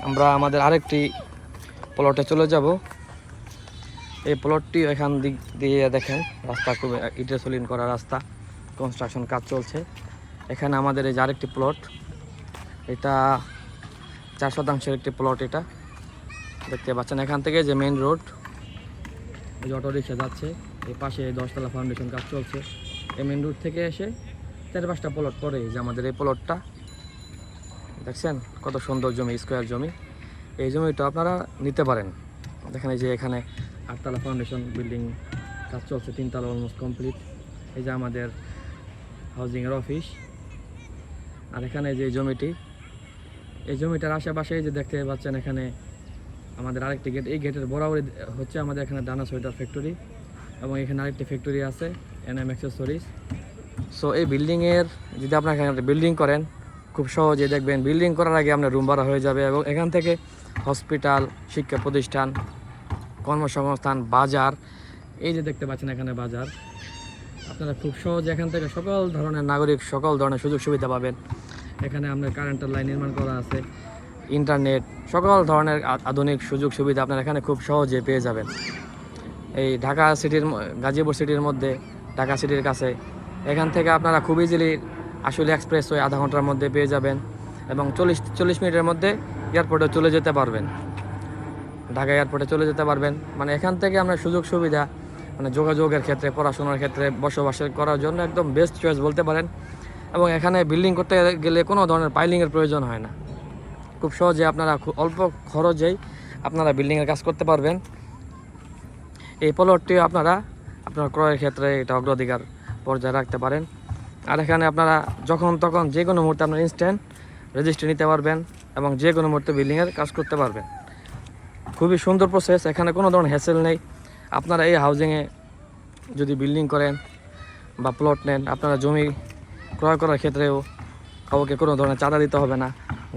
আমরা আমাদের আরেকটি প্লটে চলে যাব। এই প্লটটি এখান দিক দিয়ে দেখেন রাস্তা খুব ইটে সলিন করা রাস্তা, কনস্ট্রাকশন কাজ চলছে। এখানে আমাদের এই যে আরেকটি প্লট, এটা 4 শতাংশের একটি প্লট। এটা দেখতে পাচ্ছেন এখান থেকে যে মেইন রোড, এই যে অটো রিক্সা যাচ্ছে, এই পাশে 10 তলা ফাউন্ডেশন কাজ চলছে। এই মেইন রোড থেকে এসে 4-5টা প্লট পরে যে আমাদের এই প্লটটা দেখছেন কত সুন্দর জমি, স্কোয়ার জমি। এই জমিটা আপনারা নিতে পারেন। দেখেন এই যে এখানে 8 তলা ফাউন্ডেশন বিল্ডিং কাজ চলছে, 3 তলা অলমোস্ট কমপ্লিট। এই যে আমাদের হাউজিংয়ের অফিস। আর এখানে যে জমিটি, এই জমিটার আশেপাশে যে দেখতে পাচ্ছেন এখানে আমাদের আরেকটি গেট। এই গেটের বরাবরই হচ্ছে আমাদের এখানে ডানা সোয়েটার ফ্যাক্টরি, এবং এখানে আরেকটি ফ্যাক্টরি আছে NM অ্যাক্সেসরিজ। সো এই বিল্ডিংয়ের যদি আপনারা এখানে বিল্ডিং করেন, খুব সহজে দেখবেন বিল্ডিং করার আগে আপনার রুম ভাড়া হয়ে যাবে, এবং এখান থেকে হসপিটাল, শিক্ষা প্রতিষ্ঠান, কর্মসংস্থান, বাজার, এই যে দেখতে পাচ্ছেন এখানে বাজার, আপনারা খুব সহজে এখান থেকে সকল ধরনের নাগরিক সকল ধরনের সুযোগ সুবিধা পাবেন। এখানে আপনার কারেন্টের লাইন নির্মাণ করা আছে, ইন্টারনেট, সকল ধরনের আধুনিক সুযোগ সুবিধা আপনারা এখানে খুব সহজে পেয়ে যাবেন। এই ঢাকা সিটির, গাজীপুর সিটির মধ্যে, ঢাকা সিটির কাছে, এখান থেকে আপনারা খুব ইজিলি আসলে এক্সপ্রেসওয়ে আধা ঘন্টার মধ্যে পেয়ে যাবেন, এবং 40 মিনিটের মধ্যে এয়ারপোর্টে চলে যেতে পারবেন, ঢাকা এয়ারপোর্টে চলে যেতে পারবেন। মানে এখান থেকে আপনার সুযোগ সুবিধা, মানে যোগাযোগের ক্ষেত্রে, পড়াশোনার ক্ষেত্রে, বসবাস করার জন্য একদম বেস্ট চয়েস বলতে পারেন। এবং এখানে বিল্ডিং করতে গেলে কোনো ধরনের পাইলিংয়ের প্রয়োজন হয় না। খুব সহজে আপনারা খুব অল্প খরচেই আপনারা বিল্ডিংয়ের কাজ করতে পারবেন। এই প্লটটি আপনারা আপনার ক্রয়ের ক্ষেত্রে এটা অগ্রাধিকার পর্যায়ে রাখতে পারেন। আর এখানে আপনারা যখন তখন যে কোনো মুহূর্তে আপনার ইনস্ট্যান্ট রেজিস্ট্রি নিতে পারবেন, এবং যে কোনো মুহূর্তে বিল্ডিংয়ের কাজ করতে পারবেন। খুবই সুন্দর প্রসেস, এখানে কোনো ধরনের হ্যাসেল নেই। আপনারা এই হাউজিংয়ে যদি বিল্ডিং করেন বা প্লট নেন, আপনারা জমি ক্রয় করার ক্ষেত্রেও কাউকে কোনো ধরনের চাঁদা দিতে হবে না,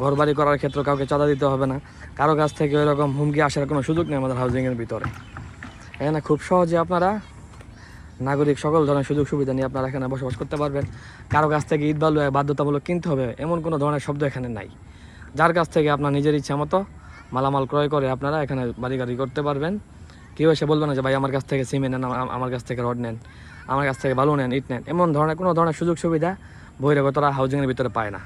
ঘরবাড়ি করার ক্ষেত্রেও কাউকে চাঁদা দিতে হবে না, কারো কাছ থেকে এরকম হুমকি আসার কোনো সুযোগ নেই আমাদের হাউজিংয়ের ভিতরে। এখানে খুব সহজে আপনারা নাগরিক সকল ধরনের সুযোগ সুবিধা নিয়ে আপনারা এখানে বসবাস করতে পারবেন। কারো কাছ থেকে ঈদ বালু বাধ্যতামূলক কিনতে হবে এমন কোনো ধরনের শব্দ এখানে নাই। যার কাছ থেকে আপনার নিজের ইচ্ছা মতো মালামাল ক্রয় করে আপনারা এখানে বাড়ি গাড়ি করতে পারবেন। কেউ এসে বলবে না যে ভাই আমার কাছ থেকে সিমেন্ট নেন, আমার কাছ থেকে রড নেন, আমার কাছ থেকে বালু নেন, ইট নেন, এমন ধরনের কোনো ধরনের সুযোগ সুবিধা বহিরাগতরা হাউজিংয়ের ভিতরে পায় না।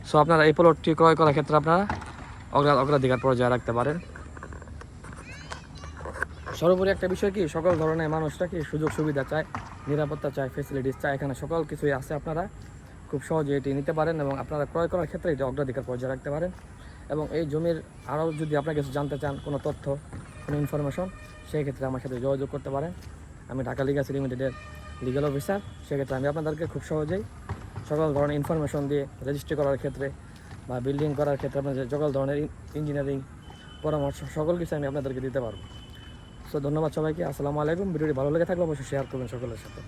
সো আপনারা এই প্লটটি ক্রয় করার ক্ষেত্রে আপনারা অগ্রাধিকার পর্যায়ে রাখতে পারেন। সর্বোপরি একটা বিষয় কি, সকল ধরনের মানুষরা কি সুযোগ সুবিধা চায়, নিরাপত্তা চায়, ফেসিলিটিস চায়, এখানে সকল কিছুই আছে। আপনারা খুব সহজে এটি নিতে পারেন, এবং আপনারা ক্রয় করার ক্ষেত্রে এটি অগ্রাধিকার পর্যায়ে রাখতে পারেন। এবং এই জমির আরও যদি আপনারা কিছু জানতে চান, কোনো তথ্য, কোনো ইনফরমেশন, সেই ক্ষেত্রে আমার সাথে যোগাযোগ করতে পারেন। আমি ঢাকা লিগাসি লিমিটেডের লিগ্যাল অফিসার। সেক্ষেত্রে আমি আপনাদেরকে খুব সহজেই সকল ধরনের ইনফরমেশন দিয়ে রেজিস্ট্রি করার ক্ষেত্রে বা বিল্ডিং করার ক্ষেত্রে আপনাদের সকল ধরনের ইঞ্জিনিয়ারিং পরামর্শ সকল কিছু আমি আপনাদেরকে দিতে পারবো। সো ধন্যবাদ সবাইকে, আসসালামু আলাইকুম। ভিডিওটি ভালো লেগে থাকলে অবশ্যই শেয়ার করবেন সকলের সাথে।